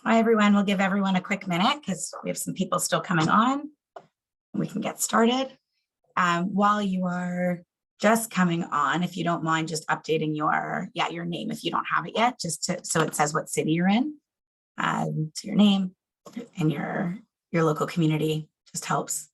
Hi, everyone. We'll give everyone a quick minute because we have some people still coming on. We can get started. While you are just coming on, if you don't mind just updating your name if you don't have it yet, just so it says what city you're in. So your name and your local community just helps.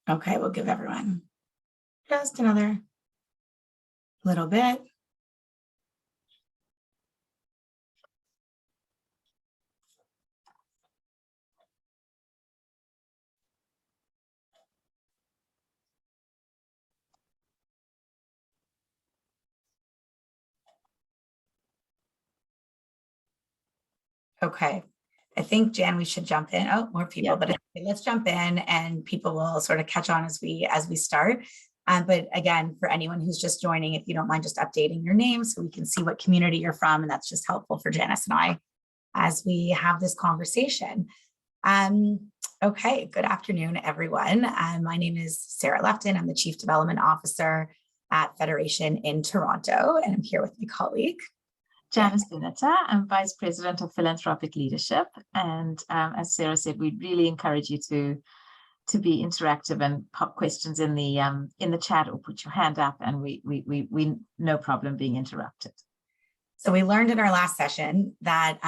Okay, we'll give everyone just another little bit. Okay, I think, Jan, we should jump in. Oh, more people, but let's jump in and people will sort of catch on as we start. But again, for anyone who's just joining, if you don't mind just updating your name so we can see what community you're from, and that's just helpful for Janice and I as we have this conversation. Okay, good afternoon, everyone. My name is Sara Lefton. I'm the Chief Development Officer at Federation in Toronto, and I'm here with my colleague, Janice Benatar. I'm Vice President of Philanthropic Leadership. And as Sarah said, we really encourage you to be interactive and pop questions in the chat or put your hand up, and we no problem being interrupted. So we learned in our last session that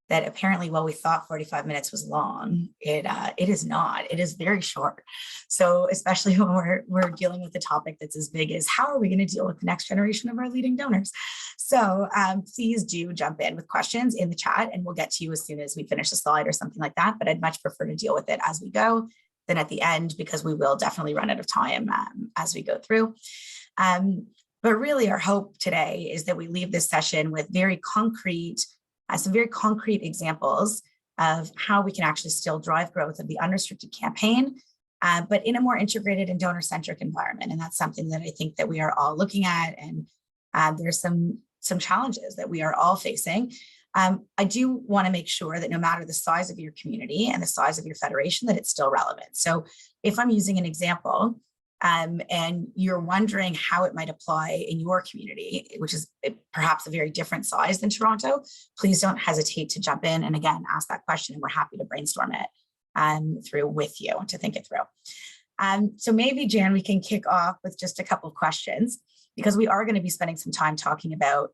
that apparently, while we thought 45 minutes was long, it is not. It is very short. So especially when we're dealing with a topic that's as big as how are we going to deal with the next generation of our leading donors? So please do jump in with questions in the chat, and we'll get to you as soon as we finish a slide or something like that. But I'd much prefer to deal with it as we go than at the end, because we will definitely run out of time as we go through. But really, our hope today is that we leave this session with some very concrete examples of how we can actually still drive growth of the unrestricted campaign, but in a more integrated and donor-centric environment. And that's something that I think that we are all looking at, and there's some challenges that we are all facing. I do want to make sure that no matter the size of your community and the size of your federation, that it's still relevant. So if I'm using an example, and you're wondering how it might apply in your community, which is perhaps a very different size than Toronto, please don't hesitate to jump in and again, ask that question, and we're happy to brainstorm it through with you to think it through. So maybe, Jan, we can kick off with just a couple of questions, because we are going to be spending some time talking about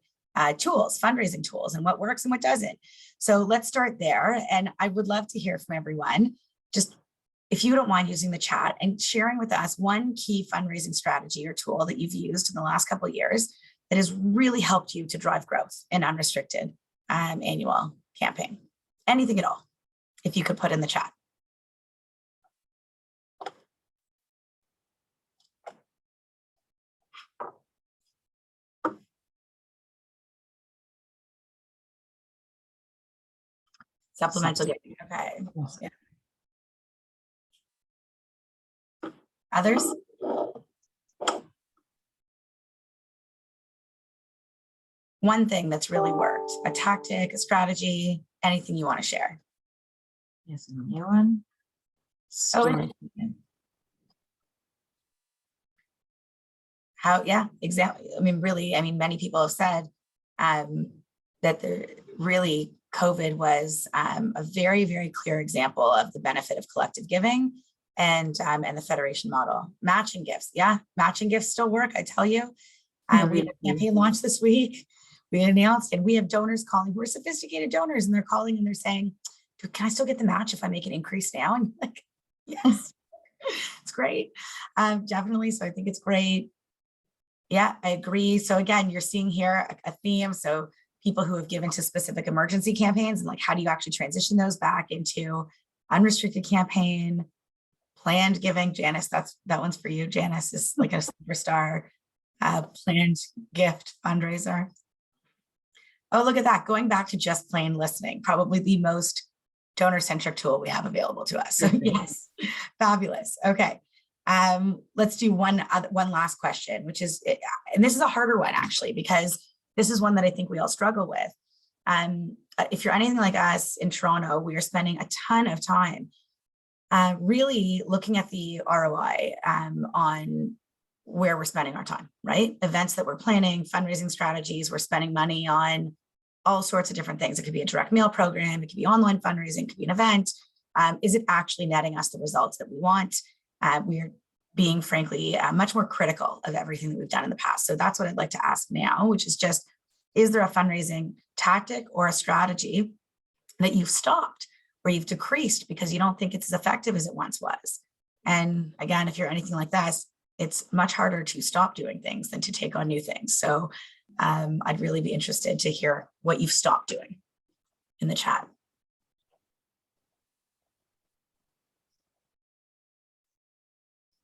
tools, fundraising tools, and what works and what doesn't. So let's start there. And I would love to hear from everyone, just if you don't mind using the chat and sharing with us one key fundraising strategy or tool that you've used in the last couple of years that has really helped you to drive growth in unrestricted annual campaign. Anything at all, if you could put in the chat. Supplemental giving, okay. Yeah. Others? One thing that's really worked, a tactic, a strategy, anything you want to share. Yes, a new one. How, yeah, exactly. I mean, really, many people have said that really COVID was a very, very clear example of the benefit of collective giving and the federation model. Matching gifts, yeah, matching gifts still work, I tell you. We had a campaign launch this week. We announced, and we have donors calling who are sophisticated donors, and they're calling and they're saying, can I still get the match if I make an increase now? And like, yes, it's great. Definitely. So I think it's great. Yeah, I agree. So again, you're seeing here a theme. So people who have given to specific emergency campaigns, and like, how do you actually transition those back into unrestricted campaign, planned giving? Janice, that one's for you. Janice is like a superstar planned gift fundraiser. Oh, look at that. Going back to just plain listening, probably the most donor-centric tool we have available to us. So yes, fabulous. Okay. Let's do one last question, which is, and this is a harder one actually, because this is one that I think we all struggle with. if you're anything like us in Toronto, we are spending a ton of time really looking at the ROI on where we're spending our time, right? Events that we're planning, fundraising strategies, we're spending money on all sorts of different things. It could be a direct mail program, it could be online fundraising, it could be an event. Is it actually netting us the results that we want? We're being, frankly, much more critical of everything that we've done in the past. So that's what I'd like to ask now, which is just, is there a fundraising tactic or a strategy that you've stopped or you've decreased because you don't think it's as effective as it once was? And again, if you're anything like that, it's much harder to stop doing things than to take on new things. So I'd really be interested to hear what you've stopped doing in the chat.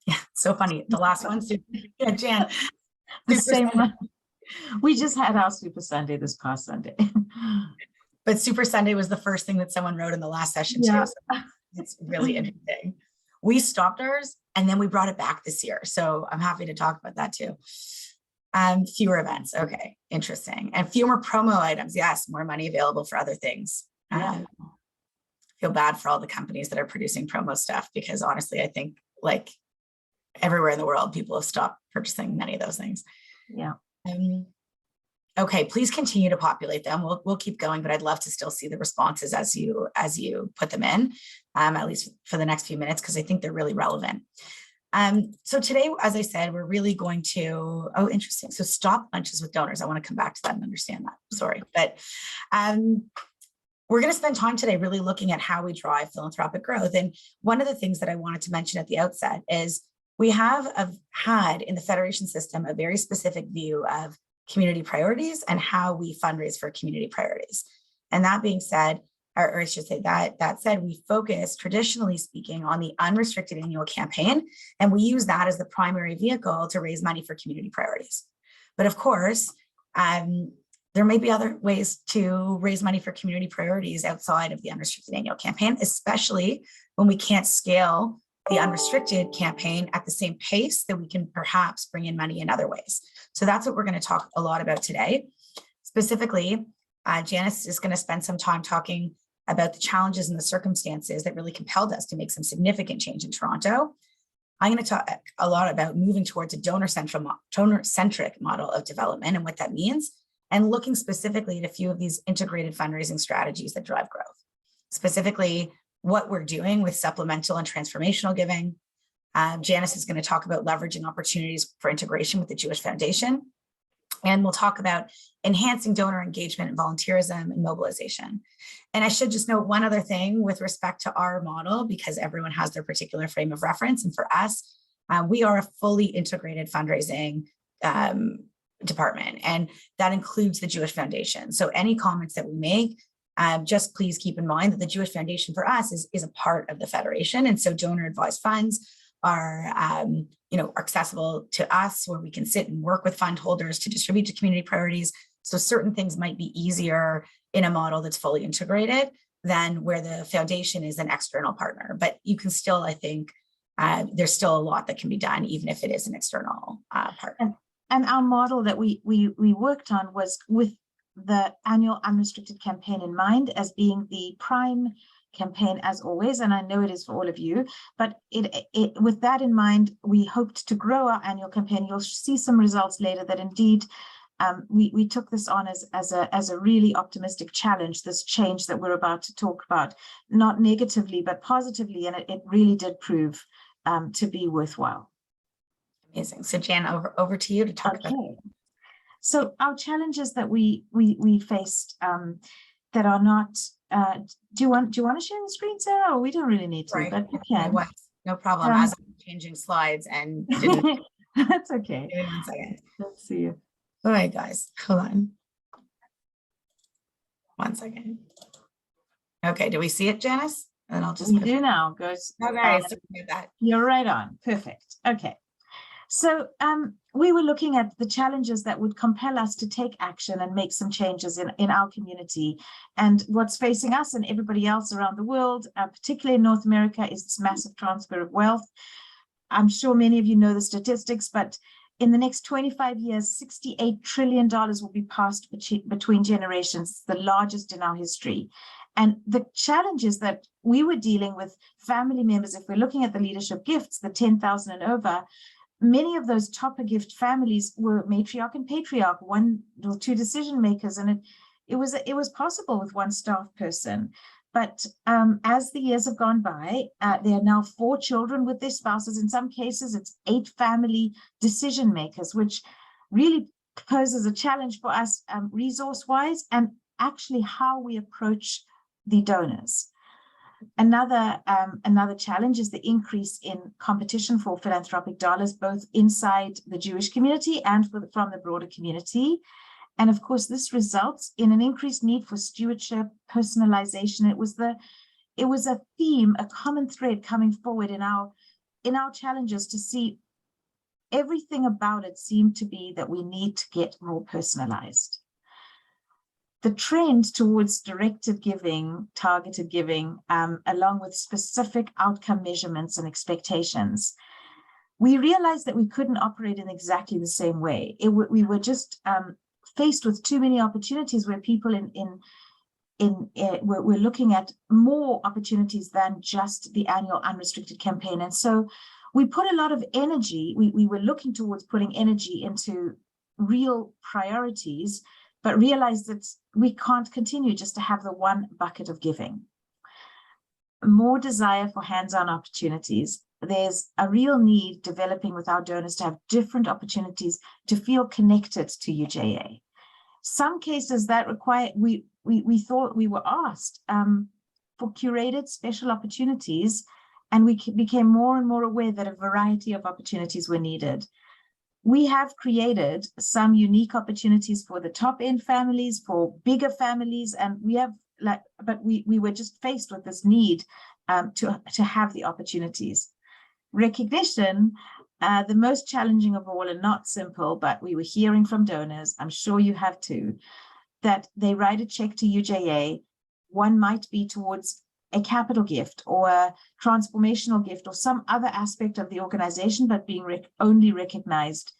Yeah, so funny. The last one, yeah, Jan. The same one. We just had our Super Sunday this past Sunday. But Super Sunday was the first thing that someone wrote in the last session too. So it's really interesting. We stopped ours and then we brought it back this year. So I'm happy to talk about that too. Fewer events. Okay, interesting. And fewer promo items. Yes, more money available for other things. Feel bad for all the companies that are producing promo stuff, because honestly, I think like everywhere in the world, people have stopped purchasing many of those things. Yeah. Okay, please continue to populate them. We'll keep going, but I'd love to still see the responses as you put them in, at least for the next few minutes, because I think they're really relevant. So today, as I said, we're really going to, oh, interesting. So stop lunches with donors. I want to come back to that and understand that. Sorry, but we're going to spend time today really looking at how we drive philanthropic growth. And one of the things that I wanted to mention at the outset is we have had in the Federation system a very specific view of community priorities and how we fundraise for community priorities. And that being said, or I should say that said, we focus, traditionally speaking, on the unrestricted annual campaign, and we use that as the primary vehicle to raise money for community priorities. But of course, there may be other ways to raise money for community priorities outside of the unrestricted annual campaign, especially when we can't scale the unrestricted campaign at the same pace that we can perhaps bring in money in other ways. So that's what we're going to talk a lot about today. Specifically, Janice is going to spend some time talking about the challenges and the circumstances that really compelled us to make some significant change in Toronto. I'm going to talk a lot about moving towards a donor-centric model of development and what that means, and looking specifically at a few of these integrated fundraising strategies that drive growth. Specifically, what we're doing with supplemental and transformational giving. Janice is going to talk about leveraging opportunities for integration with the Jewish Foundation. And we'll talk about enhancing donor engagement and volunteerism and mobilization. And I should just note one other thing with respect to our model, because everyone has their particular frame of reference. And for us, we are a fully integrated fundraising department, and that includes the Jewish Foundation. So any comments that we make, just please keep in mind that the Jewish Foundation for us is a part of the Federation. And so donor advised funds are accessible to us, where we can sit and work with fund holders to distribute to community priorities. So certain things might be easier in a model that's fully integrated than where the foundation is an external partner. But you can still, I think, there's still a lot that can be done, even if it is an external partner. And our model that we worked on was with the annual unrestricted campaign in mind as being the prime campaign as always, and I know it is for all of you, but with that in mind, we hoped to grow our annual campaign. You'll see some results later that indeed we took this on as a really optimistic challenge, this change that we're about to talk about, not negatively but positively, and it really did prove to be worthwhile. Amazing. So Jan, over to you to talk about. So our challenges that we faced that are not. Do you want to share the screen, Sarah? Or we don't really need to, right. But you can. No problem. As I'm changing slides and didn't. That's okay. Give me 1 second. Let's see you. All right, guys, hold on. 1 second. Okay, do we see it, Janice? And I'll just. We do now. Goes. Okay, so you're right on. Perfect. Okay. So we were looking at the challenges that would compel us to take action and make some changes in our community. And what's facing us and everybody else around the world, particularly in North America, is this massive transfer of wealth. I'm sure many of you know the statistics, but in the next 25 years, $68 trillion will be passed between generations. It's the largest in our history. And the challenges that we were dealing with family members, if we're looking at the leadership gifts, the 10,000 and over, many of those topper gift families were matriarch and patriarch, one or two decision makers, and it was possible with one staff person. But as the years have gone by, there are now 4 children with their spouses. In some cases, it's 8 family decision makers, which really poses a challenge for us resource-wise and actually how we approach the donors. Another challenge is the increase in competition for philanthropic dollars, both inside the Jewish community and from the broader community. And of course, this results in an increased need for stewardship, personalization. It was a theme, a common thread coming forward in our challenges to see everything about it seemed to be that we need to get more personalized. The trend towards directed giving, targeted giving, along with specific outcome measurements and expectations, we realized that we couldn't operate in exactly the same way. We were just faced with too many opportunities where people we're looking at more opportunities than just the annual unrestricted campaign. And so we put a lot of energy, we were looking towards putting energy into real priorities, but realized that we can't continue just to have the one bucket of giving. More desire for hands-on opportunities. There's a real need developing with our donors to have different opportunities to feel connected to UJA. Some cases that require, we thought we were asked for curated special opportunities, and we became more and more aware that a variety of opportunities were needed. We have created some unique opportunities for the top end families, for bigger families, and we have but we were just faced with this need to have the opportunities. Recognition, the most challenging of all and not simple, but we were hearing from donors, I'm sure you have too, that they write a check to UJA. One might be towards a capital gift or a transformational gift or some other aspect of the organization, but being only recognized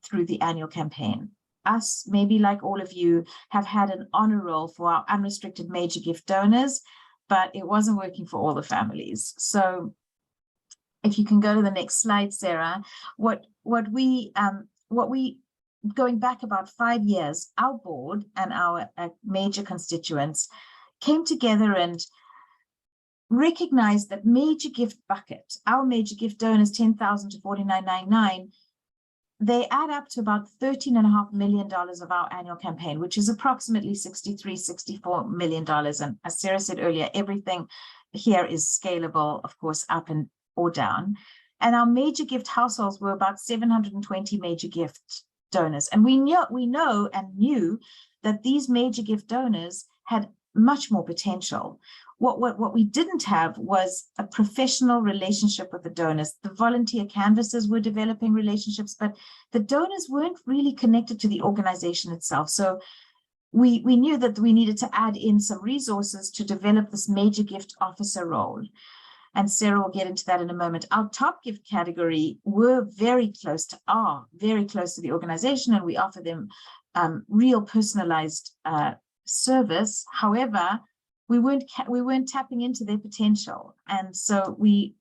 through the annual campaign. Us, maybe like all of you, have had an honor roll for our unrestricted major gift donors, but it wasn't working for all the families. So if you can go to the next slide, Sarah, what we going back about 5 years, our board and our major constituents came together and recognized that major gift bucket, our major gift donors, 10,000 to 49.99, they add up to about $13.5 million of our annual campaign, which is approximately $64 million. And as Sarah said earlier, everything here is scalable, of course, up and or down. And our major gift households were about 720 major gift donors. And we know and knew that these major gift donors had much more potential. What we didn't have was a professional relationship with the donors. The volunteer canvassers were developing relationships, but the donors weren't really connected to the organization itself. So we knew that we needed to add in some resources to develop this major gift officer role. And Sarah will get into that in a moment. Our top gift category were very close to the organization, and we offer them real personalized service. However, we weren't tapping into their potential, and so we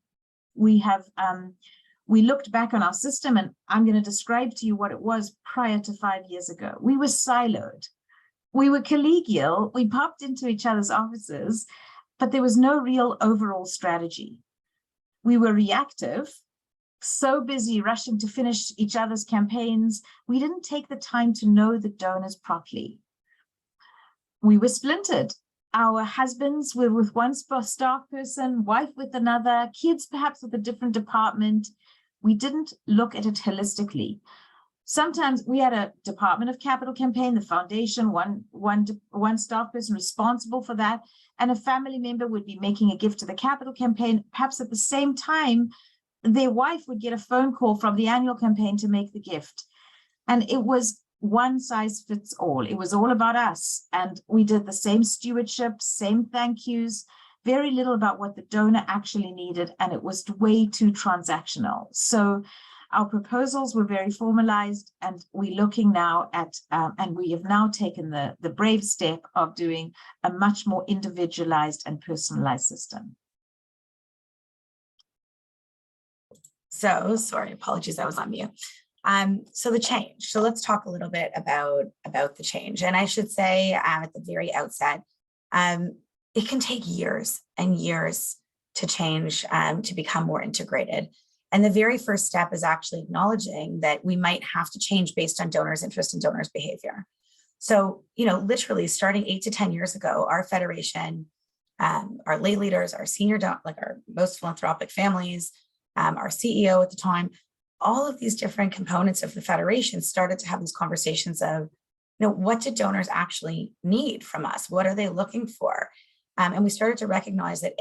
looked back on our system, and I'm going to describe to you what it was prior to 5 years ago. We were siloed, we were collegial, we popped into each other's offices, but there was no real overall strategy. We were reactive, so busy rushing to finish each other's campaigns, we didn't take the time to know the donors properly. We were splintered. Our husbands were with one staff person, wife with another, kids perhaps with a different department. We didn't look at it holistically. Sometimes we had a department of capital campaign, the foundation, one staff person responsible for that, and a family member would be making a gift to the capital campaign. Perhaps at the same time, their wife would get a phone call from the annual campaign to make the gift. And it was one size fits all. It was all about us. And we did the same stewardship, same thank yous, very little about what the donor actually needed. And it was way too transactional. So Our proposals were very formalized, and we're looking now at, and we have now taken the brave step of doing a much more individualized and personalized system. So, sorry, apologies, I was on mute. So the change. So let's talk a little bit about the change. And I should say at the very outset, it can take years and years to change, to become more integrated. And the very first step is actually acknowledging that we might have to change based on donors' interest and donors' behavior. So, literally starting 8 to 10 years ago, our federation, our lay leaders, our senior, like our most philanthropic families, our CEO at the time, all of these different components of the federation started to have these conversations of, what do donors actually need from us? What are they looking for? And we started to recognize that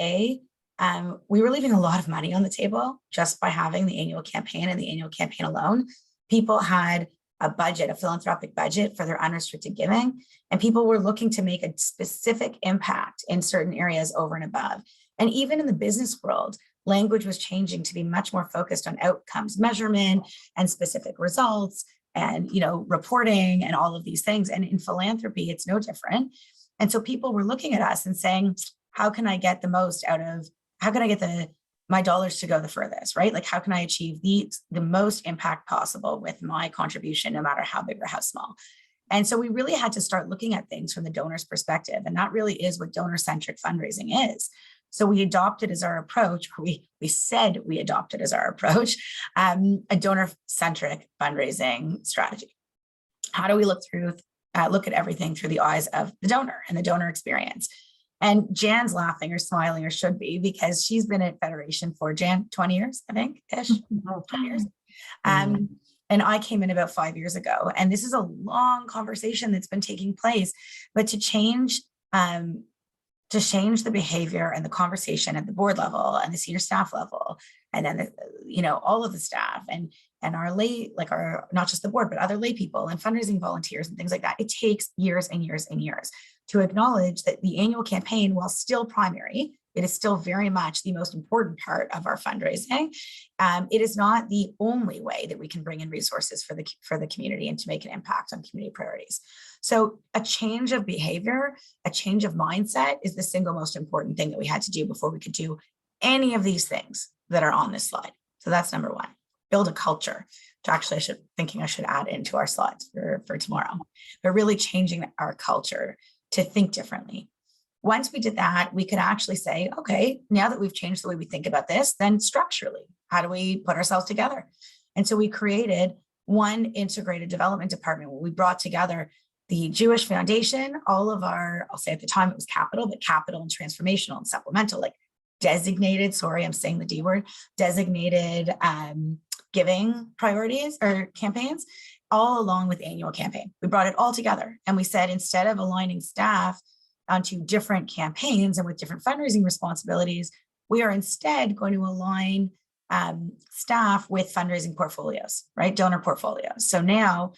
we were leaving a lot of money on the table just by having the annual campaign and the annual campaign alone. People had a budget, a philanthropic budget for their unrestricted giving, and people were looking to make a specific impact in certain areas over and above. And even in the business world, language was changing to be much more focused on outcomes measurement and specific results and, reporting and all of these things. And in philanthropy, it's no different. And so people were looking at us and saying, how can I get the most out of, how can I get my dollars to go the furthest, right? Like, how can I achieve the most impact possible with my contribution, no matter how big or how small? And so we really had to start looking at things from the donor's perspective. And that really is what donor-centric fundraising is. So we adopted as our approach, we said we adopted as our approach, a donor-centric fundraising strategy. How do we look at everything through the eyes of the donor and the donor experience? And Jan's laughing or smiling, or should be, because she's been at Federation for 20 years, I think, ish, 20 years. And I came in about 5 years ago. And this is a long conversation that's been taking place, but to change the behavior and the conversation at the board level and the senior staff level, and then all of the staff and our lay, like our, not just the board, but other lay people and fundraising volunteers and things like that. It takes years and years and years to acknowledge that the annual campaign, while still primary, it is still very much the most important part of our fundraising. It is not the only way that we can bring in resources for the community and to make an impact on community priorities. So a change of behavior, a change of mindset is the single most important thing that we had to do before we could do any of these things that are on this slide. So that's number one. Build a culture, which actually I should add into our slides for tomorrow. But really changing our culture to think differently. Once we did that, we could actually say, okay, now that we've changed the way we think about this, then structurally, how do we put ourselves together? And so we created one integrated development department where we brought together the Jewish Foundation, all of our, I'll say at the time it was capital, but capital and transformational and supplemental, like designated, sorry, I'm saying the D word, designated giving priorities or campaigns, all along with annual campaign. We brought it all together and we said, instead of aligning staff onto different campaigns and with different fundraising responsibilities, we are instead going to align staff with fundraising portfolios, right? Donor portfolios. So now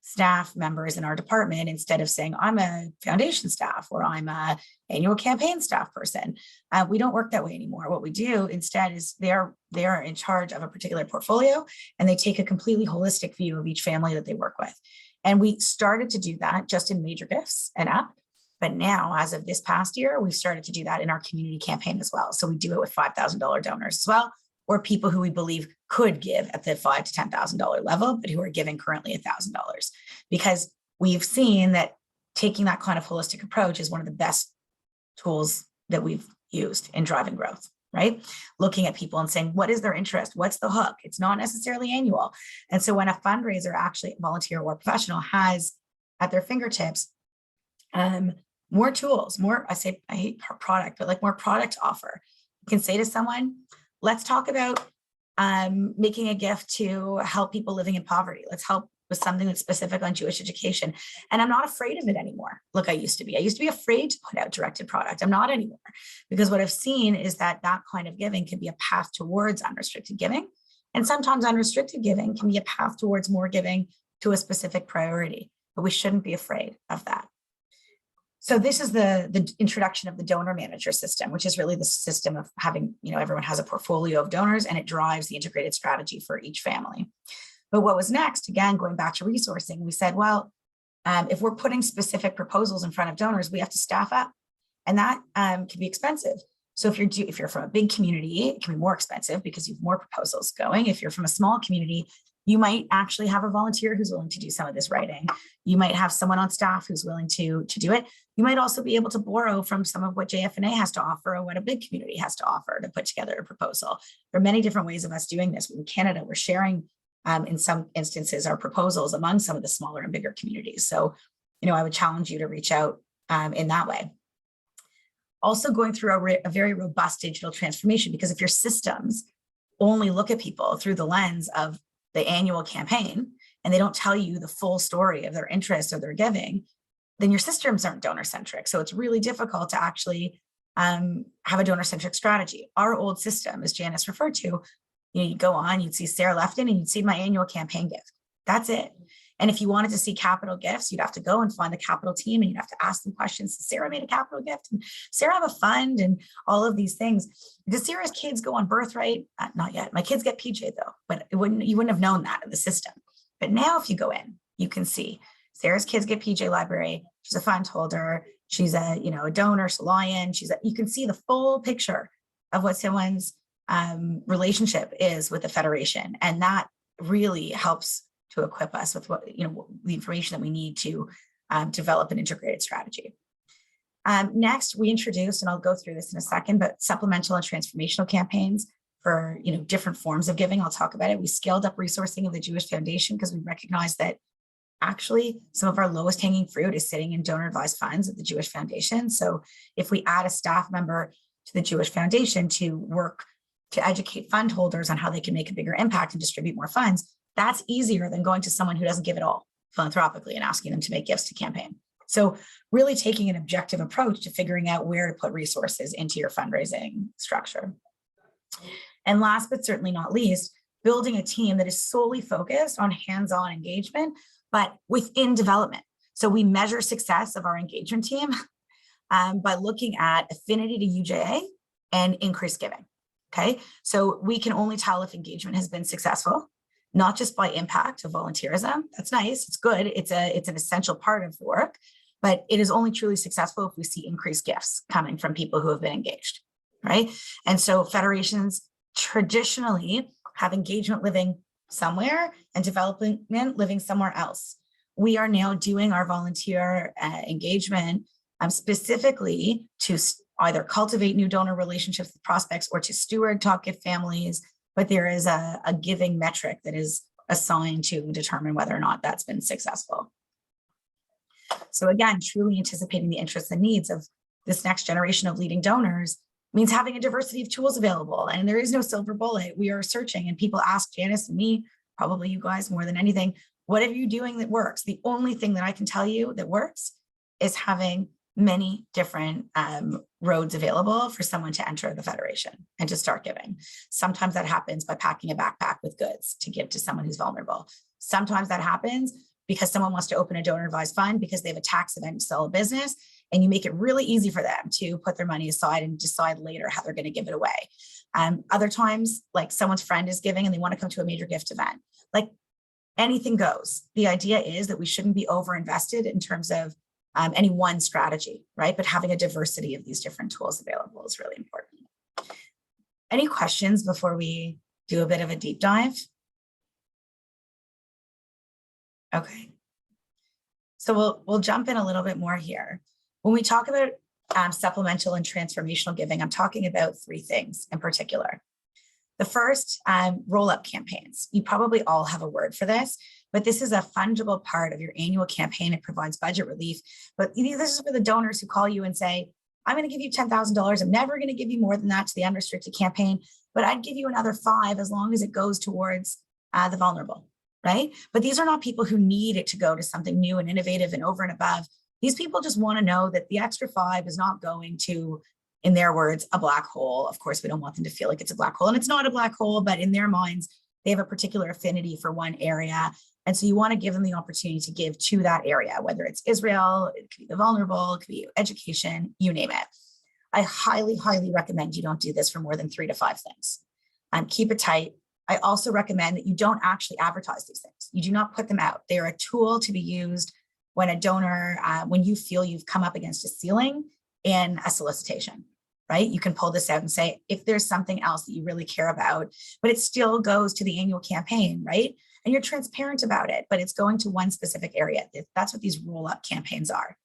staff members in our department, instead of saying, I'm a foundation staff or I'm a annual campaign staff person, we don't work that way anymore. What we do instead is they are in charge of a particular portfolio and they take a completely holistic view of each family that they work with. And we started to do that just in major gifts and up. But now, as of this past year, we've started to do that in our community campaign as well. So we do it with $5,000 donors as well, or people who we believe could give at the $5,000 to $10,000 level, but who are giving currently $1,000. Because we've seen that taking that kind of holistic approach is one of the best tools that we've used in driving growth, right? Looking at people and saying, what is their interest? What's the hook? It's not necessarily annual. And so when a fundraiser, actually volunteer or professional, has at their fingertips more tools, I hate product, but like more product offer. You can say to someone, let's talk about making a gift to help people living in poverty. Let's help with something that's specific on Jewish education. And I'm not afraid of it anymore. Look, I used to be afraid to put out directed product. I'm not anymore, because what I've seen is that kind of giving can be a path towards unrestricted giving. And sometimes unrestricted giving can be a path towards more giving to a specific priority, but we shouldn't be afraid of that. So this is the introduction of the donor manager system, which is really the system of having, everyone has a portfolio of donors and it drives the integrated strategy for each family. But what was next, again, going back to resourcing, we said, well, if we're putting specific proposals in front of donors, we have to staff up, and that can be expensive. So if you're from a big community, it can be more expensive because you have more proposals going. If you're from a small community, you might actually have a volunteer who's willing to do some of this writing. You might have someone on staff who's willing to do it. You might also be able to borrow from some of what JF&A has to offer or what a big community has to offer to put together a proposal. There are many different ways of us doing this. In Canada, we're sharing, in some instances, our proposals among some of the smaller and bigger communities. So, I would challenge you to reach out in that way. Also going through a very robust digital transformation, because if your systems only look at people through the lens of the annual campaign and they don't tell you the full story of their interest or their giving, then your systems aren't donor-centric. So it's really difficult to actually have a donor-centric strategy. Our old system, as Janice referred to, you'd go on, you'd see Sara Lefton and you'd see my annual campaign gift. That's it. And if you wanted to see capital gifts, you'd have to go and find the capital team and you'd have to ask them questions. Does Sarah made a capital gift? And Sarah have a fund and all of these things. Does Sarah's kids go on birthright? Not yet. My kids get PJ though, but you wouldn't have known that in the system. But now if you go in, you can see Sarah's kids get PJ library. She's a fund holder. She's a donor, Lion. You can see the full picture of what someone's relationship is with the Federation. And that really helps to equip us with what, the information that we need to develop an integrated strategy. Next, we introduced, and I'll go through this in a second, but supplemental and transformational campaigns for, different forms of giving. I'll talk about it. We scaled up resourcing of the Jewish Foundation because we recognized that actually some of our lowest hanging fruit is sitting in donor advised funds at the Jewish Foundation. So if we add a staff member to the Jewish Foundation to work to educate fund holders on how they can make a bigger impact and distribute more funds, that's easier than going to someone who doesn't give it all philanthropically and asking them to make gifts to campaign. So really taking an objective approach to figuring out where to put resources into your fundraising structure. And last but certainly not least, building a team that is solely focused on hands-on engagement, but within development. So we measure success of our engagement team by looking at affinity to UJA and increased giving. Okay, so we can only tell if engagement has been successful, not just by impact of volunteerism. That's nice, it's good, it's an essential part of the work, but it is only truly successful if we see increased gifts coming from people who have been engaged, right? And so federations traditionally have engagement living somewhere and development living somewhere else. We are now doing our volunteer engagement specifically to either cultivate new donor relationships with prospects or to steward top gift families, but there is a giving metric that is assigned to determine whether or not that's been successful. So again, truly anticipating the interests and needs of this next generation of leading donors means having a diversity of tools available, and there is no silver bullet. We are searching, and people ask Janice and me, probably you guys more than anything, what are you doing that works? The only thing that I can tell you that works is having many different roads available for someone to enter the Federation and to start giving. Sometimes that happens by packing a backpack with goods to give to someone who's vulnerable. Sometimes that happens because someone wants to open a donor advised fund because they have a tax event to sell a business, and you make it really easy for them to put their money aside and decide later how they're going to give it away. Other times, like someone's friend is giving and they want to come to a major gift event. Like anything goes. The idea is that we shouldn't be over-invested in terms of any one strategy, right? But having a diversity of these different tools available is really important. Any questions before we do a bit of a deep dive? Okay. So we'll jump in a little bit more here. When we talk about supplemental and transformational giving, I'm talking about three things in particular. The first, roll-up campaigns. You probably all have a word for this, but this is a fungible part of your annual campaign. It provides budget relief. But this is for the donors who call you and say, I'm going to give you $10,000. I'm never going to give you more than that to the unrestricted campaign, but I'd give you another $5,000 as long as it goes towards the vulnerable, right? But these are not people who need it to go to something new and innovative and over and above. These people just want to know that the extra $5,000 is not going to, in their words, a black hole. Of course, we don't want them to feel like it's a black hole, and it's not a black hole, but in their minds, They have a particular affinity for one area. And so you want to give them the opportunity to give to that area, whether it's Israel, it could be the vulnerable, it could be education, you name it. I highly, highly recommend you don't do this for more than 3 to 5 things. Keep it tight. I also recommend that you don't actually advertise these things. You do not put them out. They are a tool to be used when a donor, when you feel you've come up against a ceiling in a solicitation, right? You can pull this out and say, if there's something else that you really care about, but it still goes to the annual campaign, right? And you're transparent about it, but it's going to one specific area. That's what these roll-up campaigns are.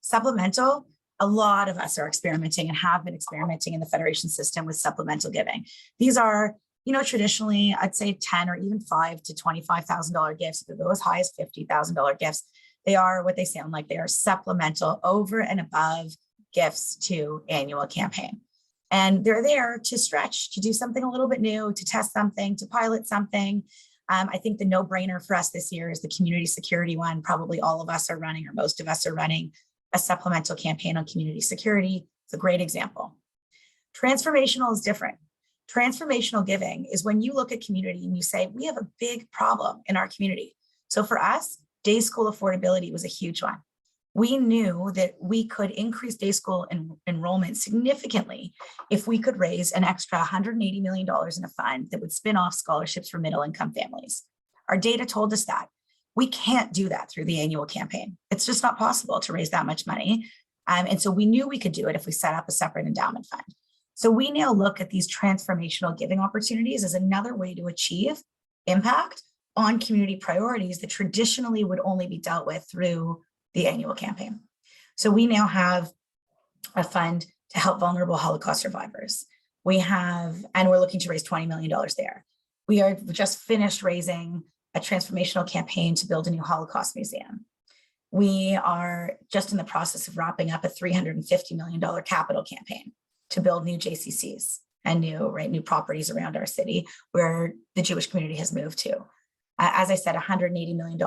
Supplemental, a lot of us are experimenting and have been experimenting in the federation system with supplemental giving. These are, traditionally, I'd say 10 or even $5,000 to $25,000 gifts. If they go as high as $50,000 gifts, they are what they sound like. They are supplemental over and above gifts to annual campaign. And they're there to stretch, to do something a little bit new, to test something, to pilot something. I think the no-brainer for us this year is the community security one. Probably all of us are running, or most of us are running, a supplemental campaign on community security. It's a great example. Transformational is different. Transformational giving is when you look at community and you say, we have a big problem in our community. So for us, day school affordability was a huge one. We knew that we could increase day school enrollment significantly if we could raise an extra $180 million in a fund that would spin off scholarships for middle income families. Our data told us that. We can't do that through the annual campaign. It's just not possible to raise that much money. And so we knew we could do it if we set up a separate endowment fund. So we now look at these transformational giving opportunities as another way to achieve impact on community priorities that traditionally would only be dealt with through the annual campaign. So we now have a fund to help vulnerable Holocaust survivors. And we're looking to raise $20 million there. We are just finished raising a transformational campaign to build a new Holocaust museum. We are just in the process of wrapping up a $350 million capital campaign to build new JCCs and new properties around our city where the Jewish community has moved to. As I said, $180 million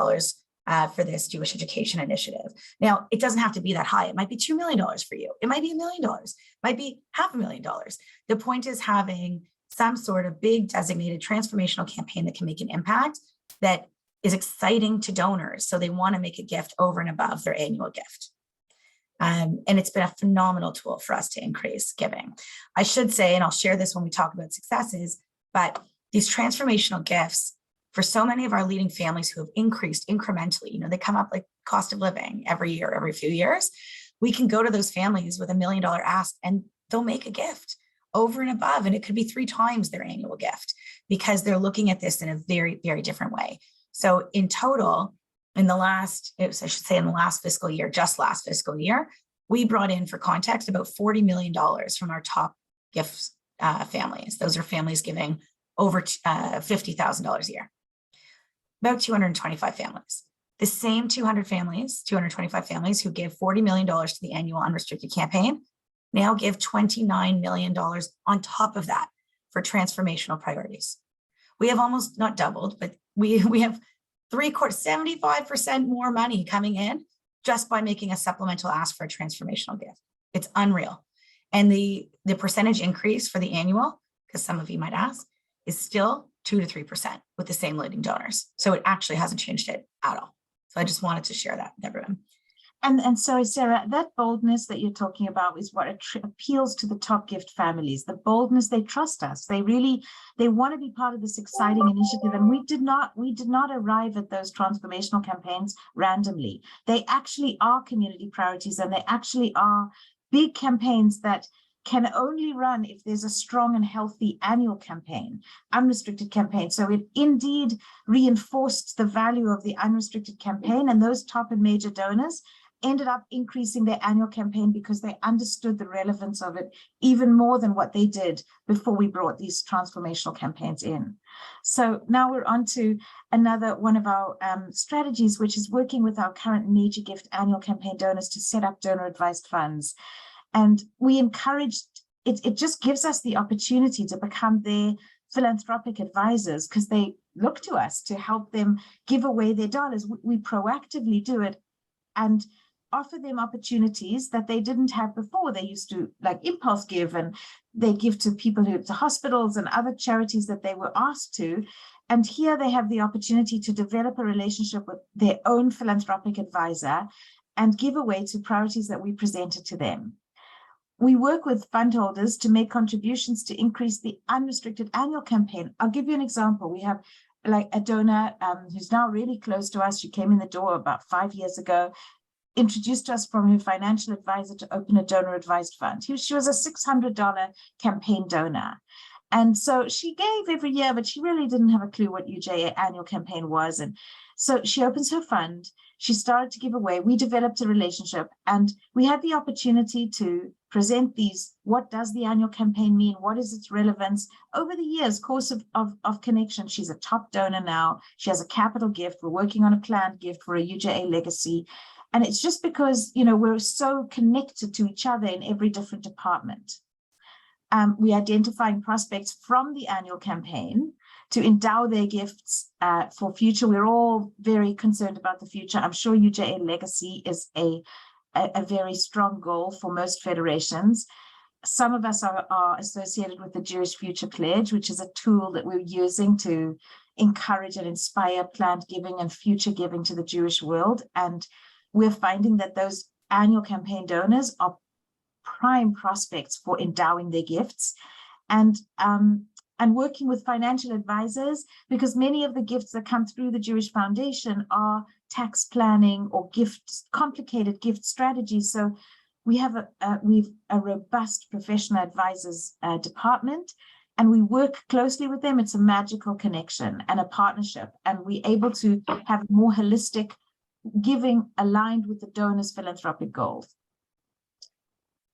for this Jewish education initiative. Now, it doesn't have to be that high. It might be $2 million for you. It might be $1 million. It might be $500,000. The point is having some sort of big designated transformational campaign that can make an impact that is exciting to donors. So they want to make a gift over and above their annual gift. And it's been a phenomenal tool for us to increase giving. I should say, and I'll share this when we talk about successes, but these transformational gifts, for so many of our leading families who have increased incrementally, they come up like cost of living every year, every few years, we can go to those families with $1 million ask and they'll make a gift over and above. And it could be 3 times their annual gift because they're looking at this in a very, very different way. So in total, in the last fiscal year, just last fiscal year, we brought in, for context, about $40 million from our top gift families. Those are families giving over $50,000 a year. About 225 families. The same 225 families who give $40 million to the annual unrestricted campaign now give $29 million on top of that for transformational priorities. We have almost not doubled, but we have 75% more money coming in just by making a supplemental ask for a transformational gift. It's unreal. And the percentage increase for the annual, because some of you might ask, is still 2 to 3% with the same leading donors. So it actually hasn't changed it at all. So I just wanted to share that with everyone. And so, Sarah, that boldness that you're talking about is what appeals to the top gift families. The boldness, they trust us. They want to be part of this exciting initiative. And we did not arrive at those transformational campaigns randomly. They actually are community priorities, and they actually are big campaigns that can only run if there's a strong and healthy annual campaign, unrestricted campaign. So it indeed reinforced the value of the unrestricted campaign, and those top and major donors ended up increasing their annual campaign because they understood the relevance of it even more than what they did before we brought these transformational campaigns in. So now we're on to another one of our strategies, which is working with our current major gift annual campaign donors to set up donor advised funds. And we encouraged, it just gives us the opportunity to become their philanthropic advisors because they look to us to help them give away their dollars. We proactively do it. And offer them opportunities that they didn't have before. They used to like impulse give, and they give to people to hospitals and other charities that they were asked to. And here they have the opportunity to develop a relationship with their own philanthropic advisor and give away to priorities that we presented to them. We work with fund holders to make contributions to increase the unrestricted annual campaign. I'll give you an example. We have like a donor who's now really close to us. She came in the door about 5 years ago, introduced us from her financial advisor to open a donor advised fund. She was a $600 campaign donor. And so she gave every year, but she really didn't have a clue what UJA annual campaign was. And so she opens her fund. She started to give away. We developed a relationship, and we had the opportunity to present these. What does the annual campaign mean? What is its relevance? Over the years, course of connection, she's a top donor now. She has a capital gift. We're working on a planned gift for a UJA legacy. And it's just because, you know, we're so connected to each other in every different department. We're identifying prospects from the annual campaign to endow their gifts for future. We're all very concerned about the future. I'm sure UJA legacy is a very strong goal for most federations. Some of us are associated with the Jewish Future Pledge, which is a tool that we're using to encourage and inspire planned giving and future giving to the Jewish world. And we're finding that those annual campaign donors are prime prospects for endowing their gifts, and working with financial advisors, because many of the gifts that come through the Jewish Foundation are tax planning or complicated gift strategies. So we have a robust professional advisors department, and we work closely with them. It's a magical connection and a partnership, and we're able to have more holistic giving aligned with the donor's philanthropic goals.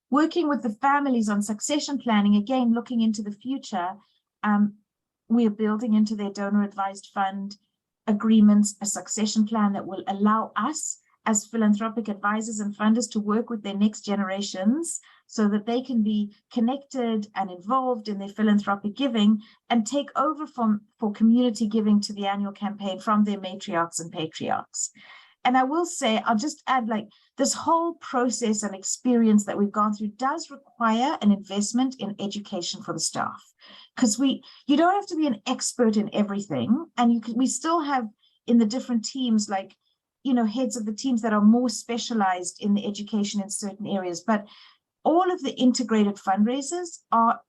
Working with the families on succession planning, again, looking into the future, we are building into their donor advised fund agreements, a succession plan that will allow us as philanthropic advisors and funders to work with their next generations so that they can be connected and involved in their philanthropic giving and take over for community giving to the annual campaign from their matriarchs and patriarchs. And I will say, I'll just add, like, this whole process and experience that we've gone through does require an investment in education for the staff, because you don't have to be an expert in everything, and we still have in the different teams, like, you know, heads of the teams that are more specialized in the education in certain areas. But all of the integrated fundraisers are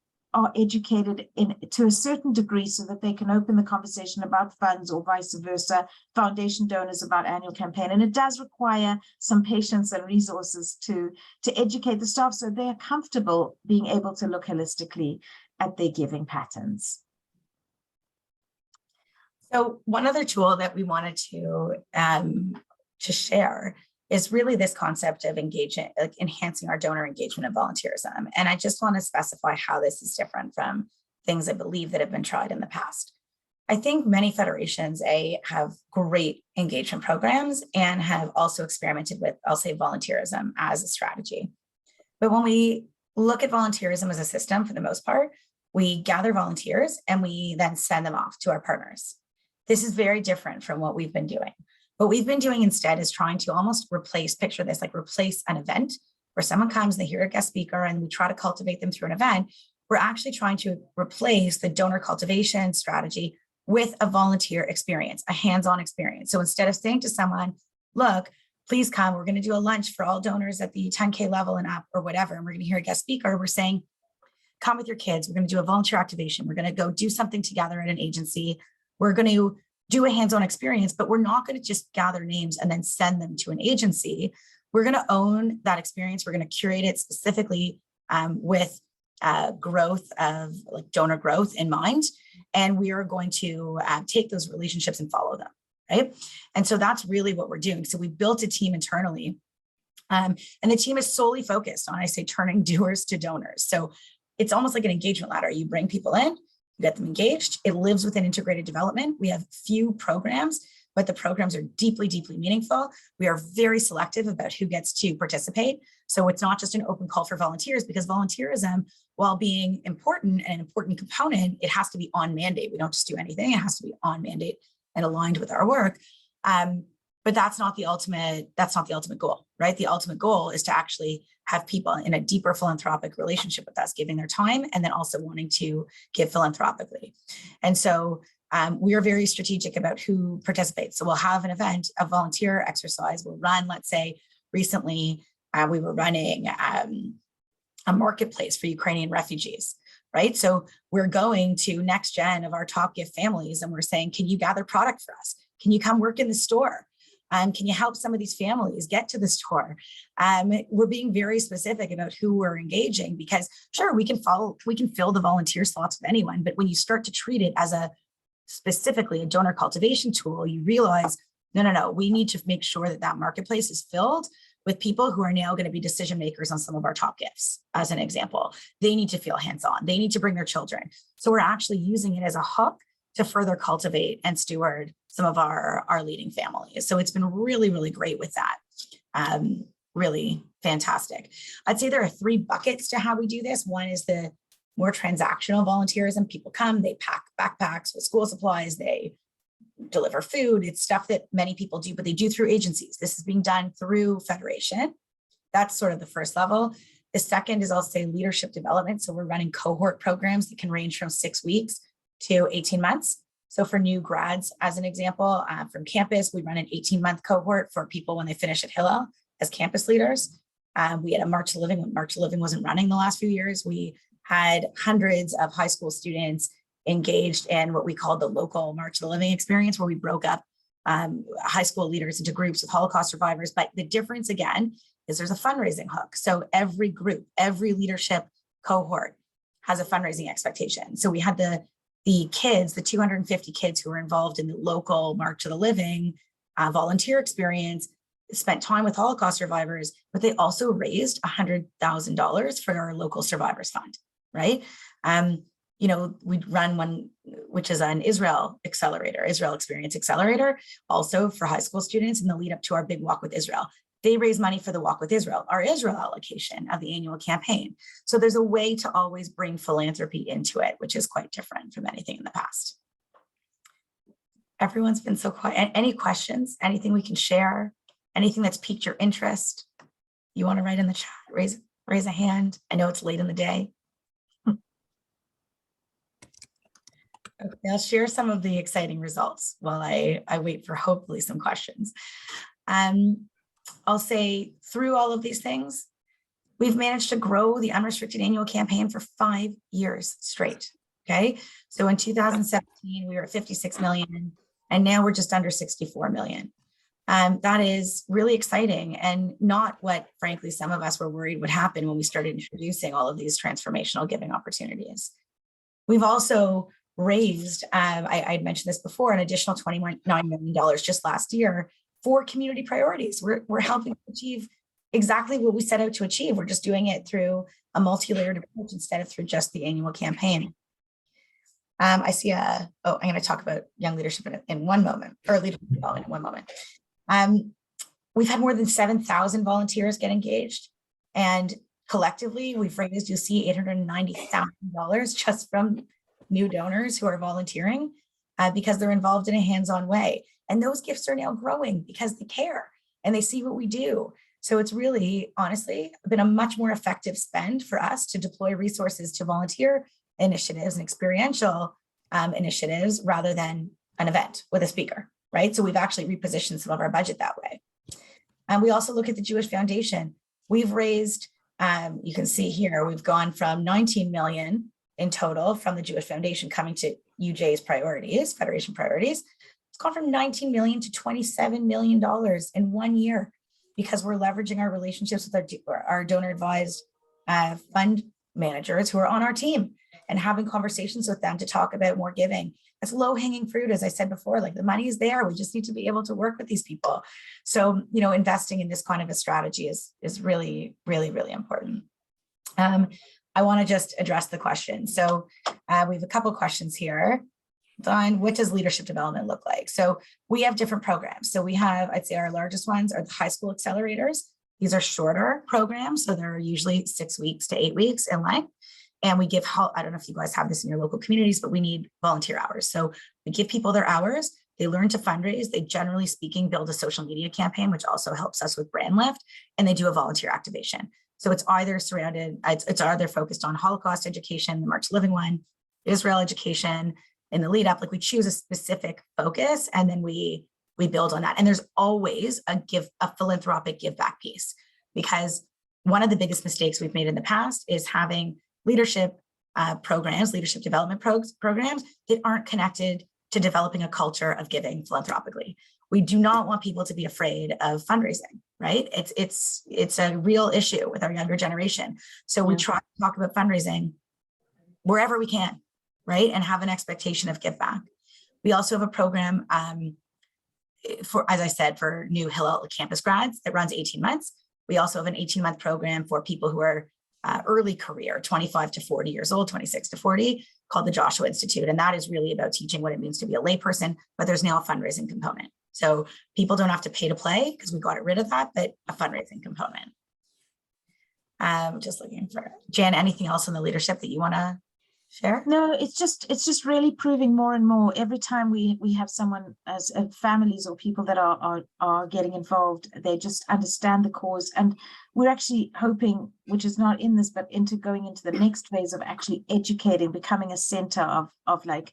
educated to a certain degree so that they can open the conversation about funds, or vice versa, foundation donors about annual campaign. And it does require some patience and resources to educate the staff so they're comfortable being able to look holistically at their giving patterns. So one other tool that we wanted to share is really this concept of engagement, like enhancing our donor engagement and volunteerism. And I just want to specify how this is different from things I believe that have been tried in the past. I think many federations, have great engagement programs and have also experimented with, I'll say, volunteerism as a strategy. But when we look at volunteerism as a system, for the most part, we gather volunteers and we then send them off to our partners. This is very different from what we've been doing. What we've been doing instead is trying to almost replace an event where someone comes, they hear a guest speaker, and we try to cultivate them through an event. We're actually trying to replace the donor cultivation strategy with a volunteer experience, a hands-on experience. So instead of saying to someone, look, please come, we're going to do a lunch for all donors at the 10K level and up or whatever, and we're going to hear a guest speaker, we're saying, come with your kids. We're going to do a volunteer activation. We're going to go do something together at an agency. We're going to do a hands-on experience, but we're not going to just gather names and then send them to an agency. We're going to own that experience. We're going to curate it specifically with growth of like donor growth in mind. And we are going to take those relationships and follow them, right? And so that's really what we're doing. So we built a team internally, and the team is solely focused on, I say, turning doers to donors. So it's almost like an engagement ladder. You bring people in, you get them engaged. It lives within integrated development. We have few programs, but the programs are deeply, deeply meaningful. We are very selective about who gets to participate. So it's not just an open call for volunteers, because volunteerism, while being important and an important component, it has to be on mandate. We don't just do anything. It has to be on mandate and aligned with our work. But that's not the ultimate goal, right? The ultimate goal is to actually have people in a deeper philanthropic relationship with us, giving their time and then also wanting to give philanthropically. And so we are very strategic about who participates. So we'll have an event, a volunteer exercise. We'll run, let's say recently we were running a marketplace for Ukrainian refugees, right? So we're going to next gen of our top gift families and we're saying, can you gather product for us? Can you come work in the store? Can you help some of these families get to the store? We're being very specific about who we're engaging because sure, we can fill the volunteer slots with anyone, but when you start to treat it as specifically a donor cultivation tool, you realize, no, we need to make sure that marketplace is filled with people who are now going to be decision makers on some of our top gifts. As an example, they need to feel hands-on. They need to bring their children. So we're actually using it as a hook to further cultivate and steward some of our leading families. So it's been really, really great with that. Really fantastic. I'd say there are 3 buckets to how we do this. One is the more transactional volunteerism. People come, they pack backpacks with school supplies, they deliver food. It's stuff that many people do, but they do through agencies. This is being done through Federation. That's sort of the first level. The second is, I'll say, leadership development. So we're running cohort programs that can range from 6 weeks to 18 months. So for new grads, as an example, from campus, we run an 18-month cohort for people when they finish at Hillel as campus leaders. We had a March to Living when March to Living wasn't running the last few years. We had hundreds of high school students engaged in what we called the local March to Living experience, where we broke up high school leaders into groups of Holocaust survivors. But the difference, again, is there's a fundraising hook. So every group, every leadership cohort has a fundraising expectation. So we had the kids, the 250 kids who were involved in the local March to the Living volunteer experience, spent time with Holocaust survivors, but they also raised $100,000 for our local survivors fund, right? We'd run one, which is an Israel Experience Accelerator, also for high school students in the lead up to our big Walk with Israel. They raise money for the Walk with Israel, our Israel allocation of the annual campaign. So there's a way to always bring philanthropy into it, which is quite different from anything in the past. Everyone's been so quiet. Any questions? Anything we can share? Anything that's piqued your interest? You want to write in the chat? Raise a hand. I know it's late in the day. Okay, I'll share some of the exciting results while I wait for hopefully some questions. I'll say through all of these things, we've managed to grow the unrestricted annual campaign for 5 years straight. Okay. So in 2017, we were at 56 million and now we're just under 64 million. That is really exciting and not what, frankly, some of us were worried would happen when we started introducing all of these transformational giving opportunities. We've also raised, I mentioned this before, an additional $29 million just last year for community priorities. We're helping achieve exactly what we set out to achieve. We're just doing it through a multi-layered approach instead of through just the annual campaign. I see I'm going to talk about young leadership in one moment, or leadership development in one moment. We've had more than 7,000 volunteers get engaged, and collectively we've raised, you'll see, $890,000 just from new donors who are volunteering because they're involved in a hands-on way. And those gifts are now growing because they care and they see what we do. So it's really, honestly, been a much more effective spend for us to deploy resources to volunteer initiatives and experiential initiatives rather than an event with a speaker, right? So we've actually repositioned some of our budget that way. And we also look at the Jewish Foundation. We've raised, you can see here, we've gone from 19 million in total from the Jewish Foundation coming to UJ's priorities, Federation priorities. It's gone from 19 million to $27 million in 1 year because we're leveraging our relationships with our donor advised fund managers who are on our team and having conversations with them to talk about more giving. It's low hanging fruit, as I said before, like the money is there. We just need to be able to work with these people. So, investing in this kind of a strategy is really, really, really important. I want to just address the question. So we have a couple questions here. Don, what does leadership development look like? So we have different programs. So we have, I'd say our largest ones are the high school accelerators. These are shorter programs. So they're usually 6 weeks to 8 weeks in length. And we give, I don't know if you guys have this in your local communities, but we need volunteer hours. So we give people their hours. they learn to fundraise, they generally speaking build a social media campaign, which also helps us with brand lift, and they do a volunteer activation. So it's either it's either focused on Holocaust education, the March Living one, Israel education, in the lead up, like we choose a specific focus and then we build on that. And there's always a philanthropic give back piece, because one of the biggest mistakes we've made in the past is having leadership programs, leadership development programs that aren't connected to developing a culture of giving philanthropically. We do not want people to be afraid of fundraising, right? It's a real issue with our younger generation. So we try to talk about fundraising wherever we can, right? And have an expectation of give back. We also have a program for, as I said, for new Hillel campus grads that runs 18 months. We also have an 18-month program for people who are early career, 25 to 40 years old, 26 to 40, called the Joshua Institute. And that is really about teaching what it means to be a layperson, but there's now a fundraising component. So people don't have to pay to play because we got rid of that, but a fundraising component. Just looking for, Jan, anything else on the leadership that you want to share? No, it's just really proving more and more every time we have someone as families or people that are getting involved, they just understand the cause. And we're actually hoping, which is not in this, but going into the next phase of actually educating, becoming a center of like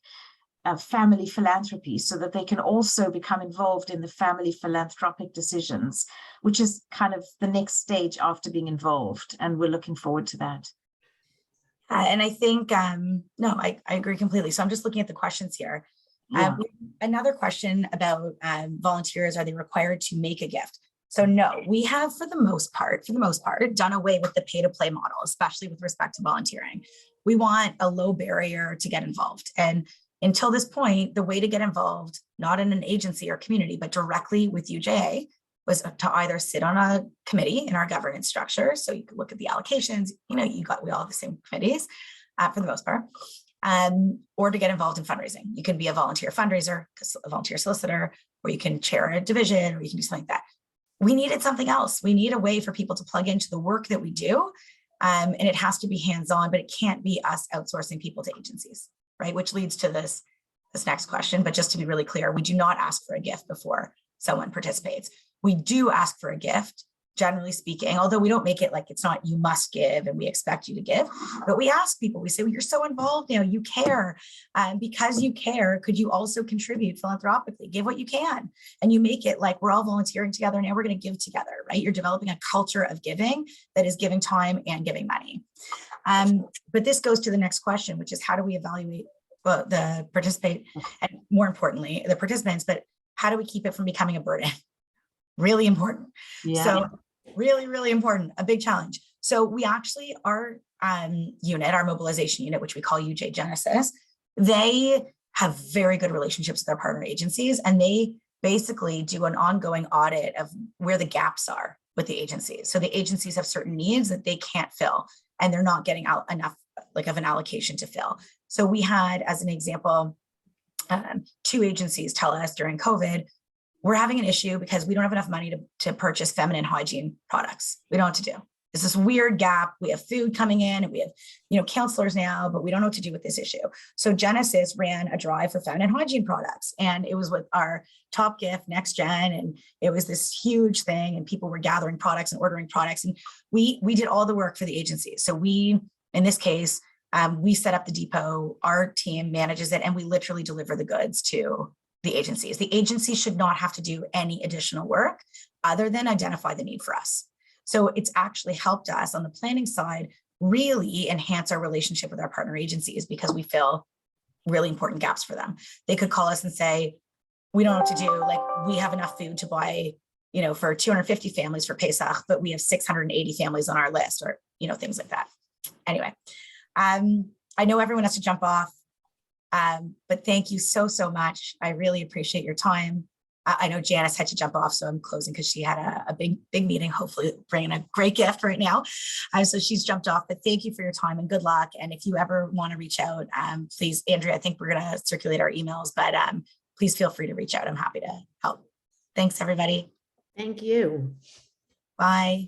family philanthropy, so that they can also become involved in the family philanthropic decisions, which is kind of the next stage after being involved. And we're looking forward to that. And I think, no, I agree completely. So I'm just looking at the questions here. Yeah. Another question about volunteers, are they required to make a gift? So no, we have for the most part, done away with the pay to play model, especially with respect to volunteering. We want a low barrier to get involved. And until this point, the way to get involved, not in an agency or community, but directly with UJA, was to either sit on a committee in our governance structure. So you could look at the allocations, we all have the same committees for the most part, or to get involved in fundraising. You can be a volunteer fundraiser, a volunteer solicitor, or you can chair a division, or you can do something like that. We needed something else. We need a way for people to plug into the work that we do. And it has to be hands-on, but it can't be us outsourcing people to agencies, right? Which leads to this next question. But just to be really clear, we do not ask for a gift before someone participates. We do ask for a gift, generally speaking, although we don't make it like it's not you must give and we expect you to give, but we ask people, we say, well, you're so involved now, you care. Because you care, could you also contribute philanthropically? Give what you can. And you make it like we're all volunteering together, now we're going to give together, right? You're developing a culture of giving that is giving time and giving money. But this goes to the next question, which is how do we evaluate the participate, and more importantly, the participants, but how do we keep it from becoming a burden? Really important. Yeah. So really, really important, a big challenge. So we actually, our unit, our mobilization unit, which we call UJ Genesis, they have very good relationships with their partner agencies, and they basically do an ongoing audit of where the gaps are with the agencies. So the agencies have certain needs that they can't fill, and they're not getting out enough of an allocation to fill. So we had, as an example, 2 agencies tell us during COVID, we're having an issue because we don't have enough money to purchase feminine hygiene products. We don't know what to do. There's this weird gap. We have food coming in and we have, counselors now, but we don't know what to do with this issue. So Genesis ran a drive for feminine hygiene products, and it was with our top gift, Next Gen. And it was this huge thing, and people were gathering products and ordering products. And we did all the work for the agencies. So we, in this case, we set up the depot, our team manages it, and we literally deliver the goods to the agencies. The agencies should not have to do any additional work other than identify the need for us. So it's actually helped us on the planning side really enhance our relationship with our partner agencies, because we fill really important gaps for them. They could call us and say, we don't know what to do. Like, we have enough food to buy, for 250 families for Pesach, but we have 680 families on our list, or, things like that. Anyway, I know everyone has to jump off. But thank you so, so much. I really appreciate your time. I know Janice had to jump off, so I'm closing because she had a big meeting, hopefully bringing a great gift right now. So she's jumped off, but thank you for your time and good luck. And if you ever want to reach out, please, Andrea, I think we're going to circulate our emails, but please feel free to reach out. I'm happy to help. Thanks, everybody. Thank you. Bye.